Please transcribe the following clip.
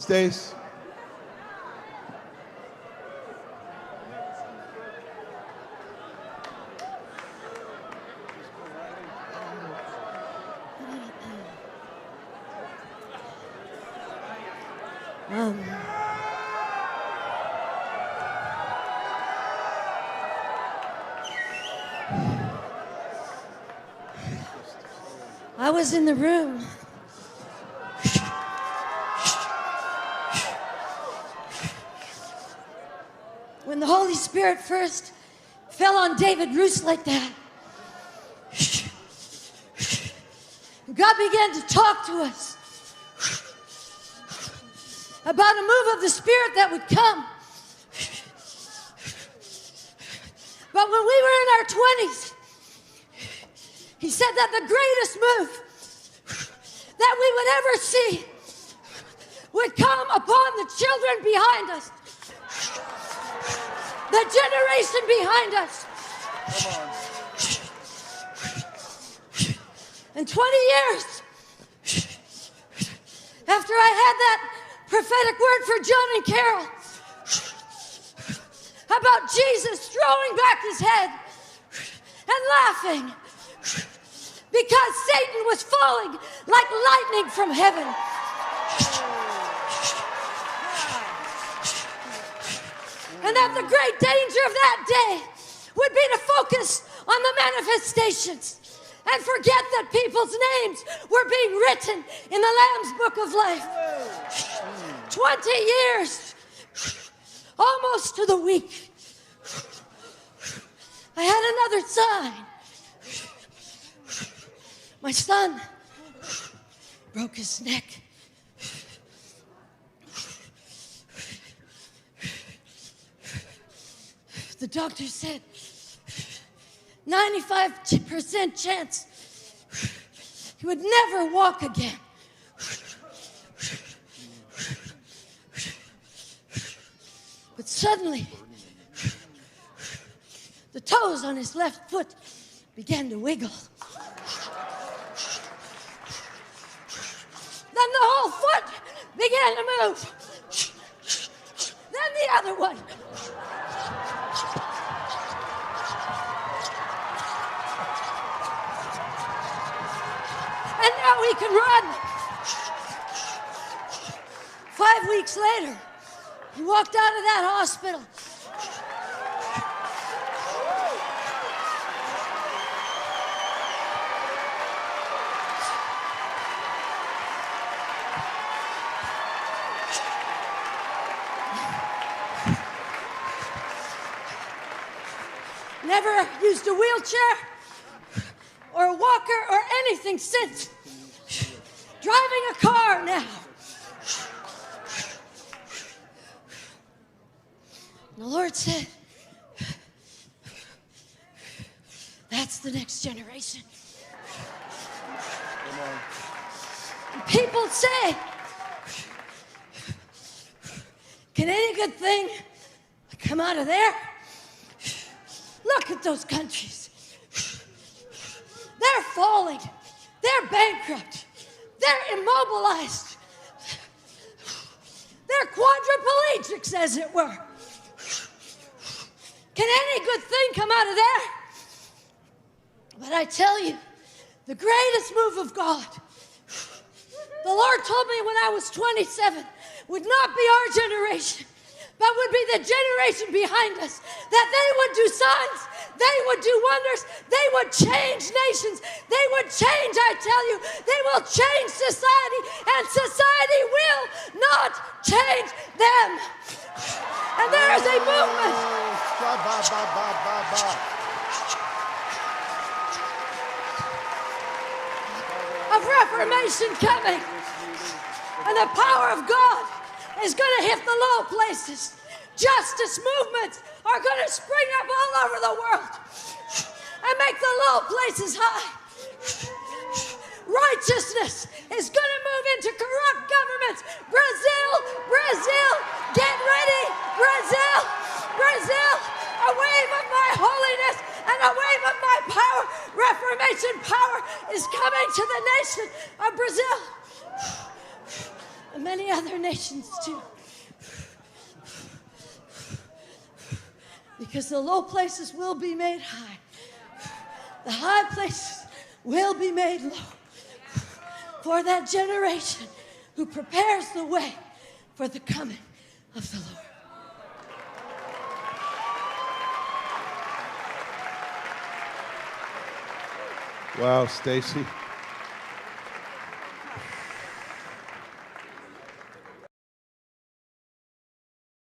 Stace. I was in the room when the Holy Spirit first fell on David Roos like that. God began to talk to us about a move of the Spirit that would come. But when we were in our 20s, He said that the greatest move that we would ever see would come upon the children behind us, the generation behind us. And 20 years after I had that prophetic word for John and Carol about Jesus throwing back his head and laughing because Satan was falling like lightning from heaven. And that the great danger of that day would be to focus on the manifestations and forget that people's names were being written in the Lamb's Book of Life. 20 years, almost to the week. I had another sign. My son broke his neck. The doctor said 95% chance he would never walk again. But suddenly, the toes on his left foot began to wiggle. Then the whole foot began to move. Then the other one. And now he can run. 5 weeks later, he walked out of that hospital. Never used a wheelchair or a walker or anything since. Driving a car now. And the Lord said, that's the next generation. And people say, can any good thing come out of there? Look at those countries. They're falling. They're bankrupt. They're immobilized. They're quadriplegics, as it were. Can any good thing come out of there? But I tell you, the greatest move of God, the Lord told me when I was 27, would not be our generation, but would be the generation behind us, that they would do signs, they would do wonders, they would change nations, they would change, I tell you, they will change society, and society will not change them. And there is a movement of reformation coming, and the power of God is going to hit the low places. Justice movements are going to spring up all over the world and make the low places high. Righteousness is going to move into corrupt governments. Brazil, get ready. Brazil, a wave of my holiness and a wave of my power, Reformation power, is coming to the nation of Brazil and many other nations. nations too. Because the low places will be made high. The high places will be made low. For that generation who prepares the way for the coming of the Lord. Wow, Stacy.